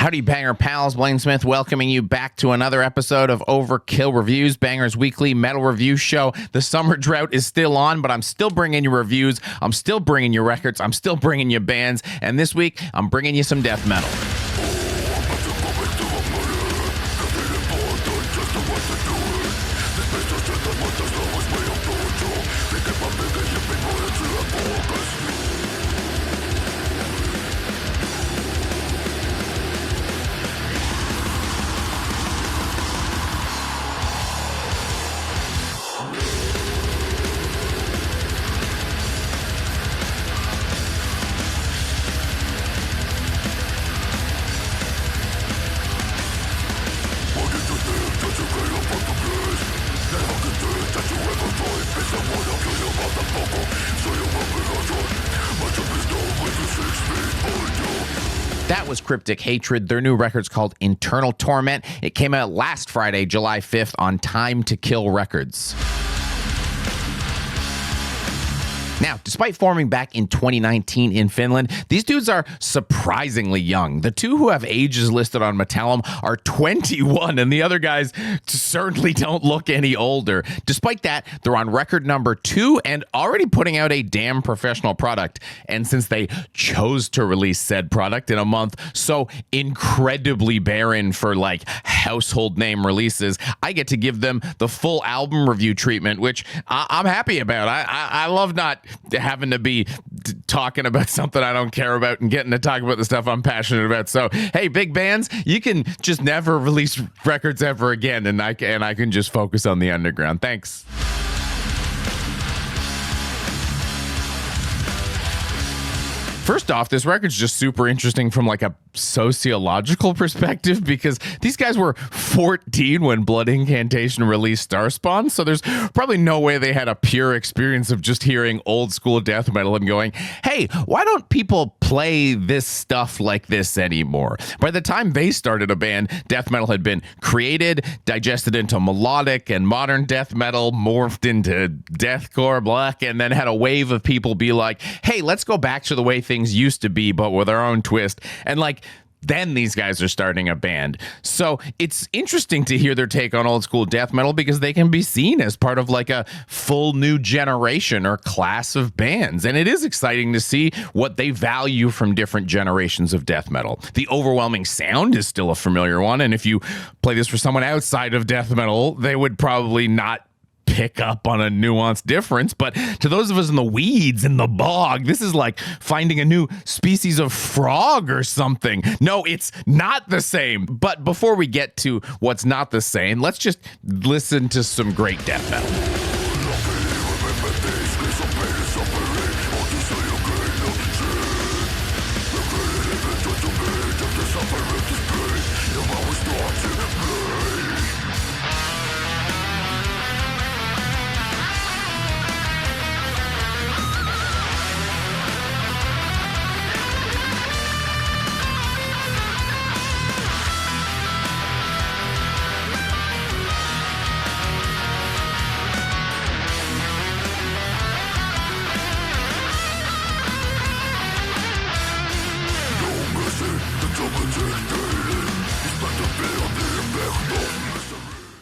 Howdy, Banger pals. Blayne Smith welcoming you back to another episode of Overkill Reviews, Banger's weekly metal review show. The summer drought is still on, but I'm still bringing you reviews. I'm still bringing you records. I'm still bringing you bands. And this week, I'm bringing you some death metal. That was CRYPTIC HATRED. Their new record's called Internal Torment. It came out last Friday, July 5th on Time to Kill Records. Now, despite forming back in 2019 in Finland, these dudes are surprisingly young. The two who have ages listed on Metallum are 21, and the other guys certainly don't look any older. Despite that, they're on record number 2 and already putting out a damn professional product. And since they chose to release said product in a month so incredibly barren for like household name releases, I get to give them the full album review treatment, which I'm happy about. I love not having to be talking about something I don't care about and getting to talk about the stuff I'm passionate about. So, hey, big bands, you can just never release records ever again, and I can just focus on the underground. Thanks. First off, this record's just super interesting from like a sociological perspective because these guys were 14 when Blood Incantation released Starspawn, so there's probably no way they had a pure experience of just hearing old school death metal and going, hey, why don't people play this stuff like this anymore? By the time they started a band, death metal had been created, digested into melodic and modern death metal, morphed into deathcore, black, and then had a wave of people be like, hey, let's go back to the way things used to be, but with our own twist. And like, then these guys are starting a band. So it's interesting to hear their take on old school death metal because they can be seen as part of like a full new generation or class of bands. And it is exciting to see what they value from different generations of death metal. The overwhelming sound is still a familiar one. And if you play this for someone outside of death metal, they would probably not pick up on a nuanced difference, but to those of us in the weeds, in the bog, this is like finding a new species of frog or something. No, it's not the same. But before we get to what's not the same, let's just listen to some great death metal.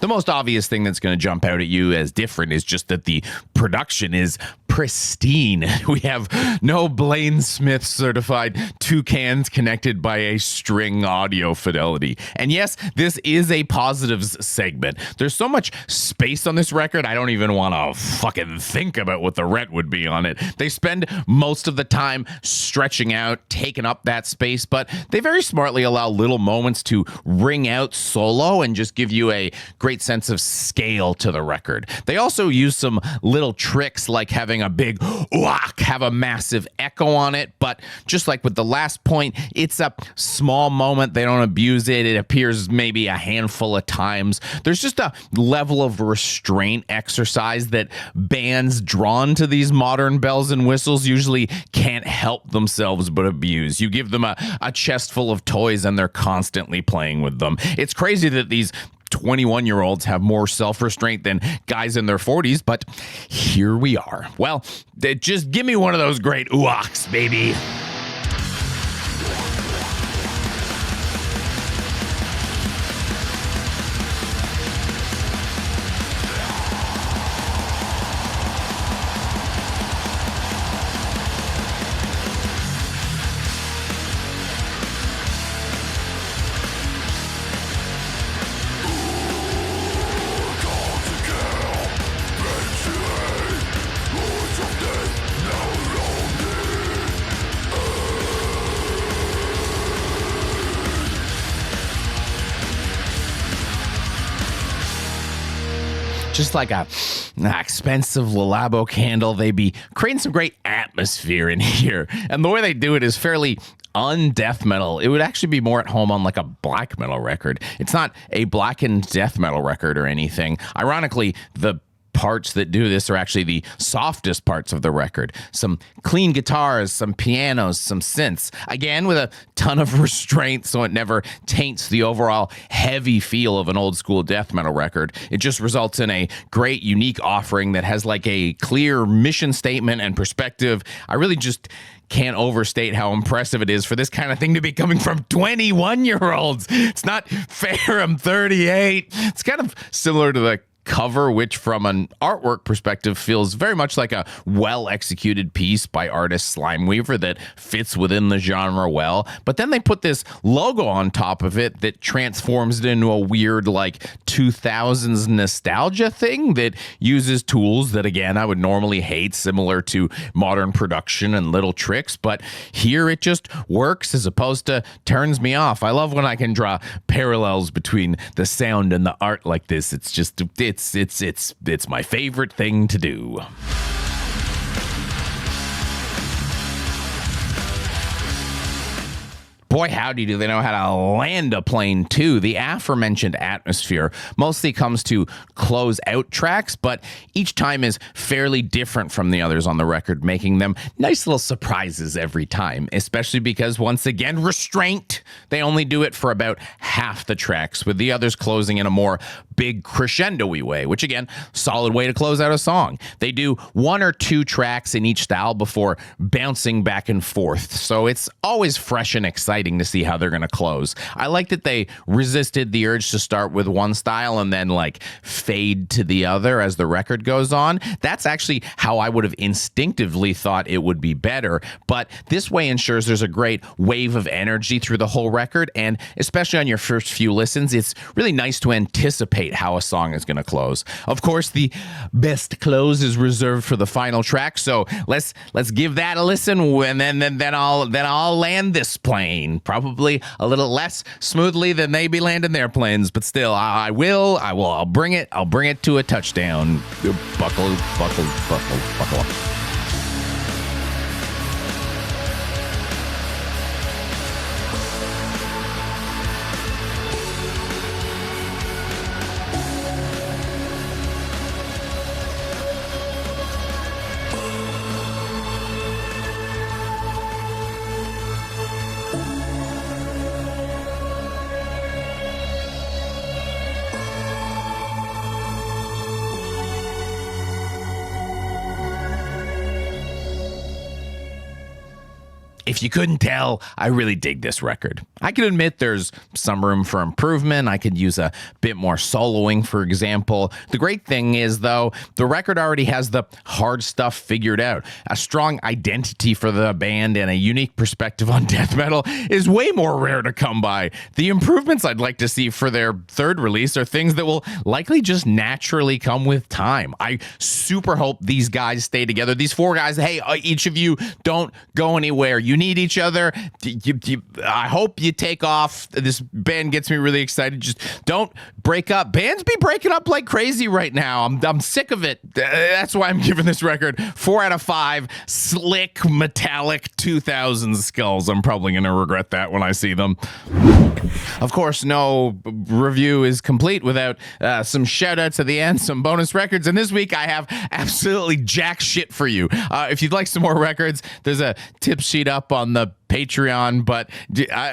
The most obvious thing that's going to jump out at you as different is just that the production is pristine. We have no Blayne Smith certified toucans connected by a string audio fidelity. And yes, this is a positives segment. There's so much space on this record, I don't even want to fucking think about what the rent would be on it. They spend most of the time stretching out, taking up that space, but they very smartly allow little moments to ring out solo and just give you a great sense of scale to the record. They also use some little tricks like having a big whack, have a massive echo on it, but just like with the last point, it's a small moment. They don't abuse it. It appears maybe a handful of times. There's just a level of restraint exercise that bands drawn to these modern bells and whistles usually can't help themselves but abuse. You give them a chest full of toys and they're constantly playing with them. It's crazy that these 21-year-olds have more self-restraint than guys in their 40s, but here we are. Well, just give me one of those great ooh-ahs, baby. just like a expensive Labo candle. They be creating some great atmosphere in here. And the way they do it is fairly undeath metal. It would actually be more at home on like a black metal record. It's not a blackened death metal record or anything. Ironically, the parts that do this are actually the softest parts of the record. Some clean guitars, some pianos, some synths. Again, with a ton of restraint so it never taints the overall heavy feel of an old school death metal record. It just results in a great, unique offering that has like a clear mission statement and perspective. I really just can't overstate how impressive it is for this kind of thing to be coming from 21-year-olds. It's not fair. I'm 38. It's kind of similar to the cover, which from an artwork perspective feels very much like a well-executed piece by artist Slimeweaver that fits within the genre well. But then they put this logo on top of it that transforms it into a weird like 2000s nostalgia thing that uses tools that, again, I would normally hate, similar to modern production and little tricks. But here it just works as opposed to turns me off. I love when I can draw parallels between the sound and the art like this. It's just it's my favorite thing to do. Boy, howdy, do they know how to land a plane, too. The aforementioned atmosphere mostly comes to close out tracks, but each time is fairly different from the others on the record, making them nice little surprises every time, especially because, once again, restraint. They only do it for about half the tracks, with the others closing in a more big crescendo-y way, which, again, solid way to close out a song. They do one or two tracks in each style before bouncing back and forth, so it's always fresh and exciting to see how they're going to close. I like that they resisted the urge to start with one style and then like fade to the other as the record goes on. That's actually how I would have instinctively thought it would be better, but this way ensures there's a great wave of energy through the whole record, and especially on your first few listens, it's really nice to anticipate how a song is going to close. Of course, the best close is reserved for the final track, so let's give that a listen, and then I'll land this plane. Probably a little less smoothly than they be landing their planes, but still, I'll bring it to a touchdown. Buckle up. If you couldn't tell, I really dig this record. I can admit there's some room for improvement. I could use a bit more soloing, for example. The great thing is, though, the record already has the hard stuff figured out. A strong identity for the band and a unique perspective on death metal is way more rare to come by. The improvements I'd like to see for their third release are things that will likely just naturally come with time. I super hope these guys stay together. These four guys, hey, each of you don't go anywhere. You need each other. I hope you take off. This band gets me really excited. Just don't break up. Bands be breaking up like crazy right now. I'm sick of it. That's why I'm giving this record 4 out of 5 slick metallic 2000s skulls. I'm probably going to regret that when I see them. Of course, no review is complete without some shout outs at the end, some bonus records. And this week I have absolutely jack shit for you. If you'd like some more records, there's a tip sheet up on the Patreon, but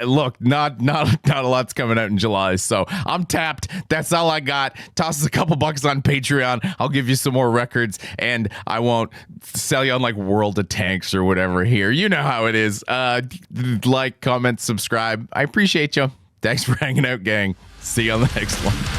look, not a lot's coming out in July, so I'm tapped. That's all I got. Toss us a couple bucks on Patreon. I'll give you some more records, and I won't sell you on like World of Tanks or whatever here. You know how it is. Like, comment, subscribe. I appreciate you. Thanks for hanging out, gang. See you on the next one.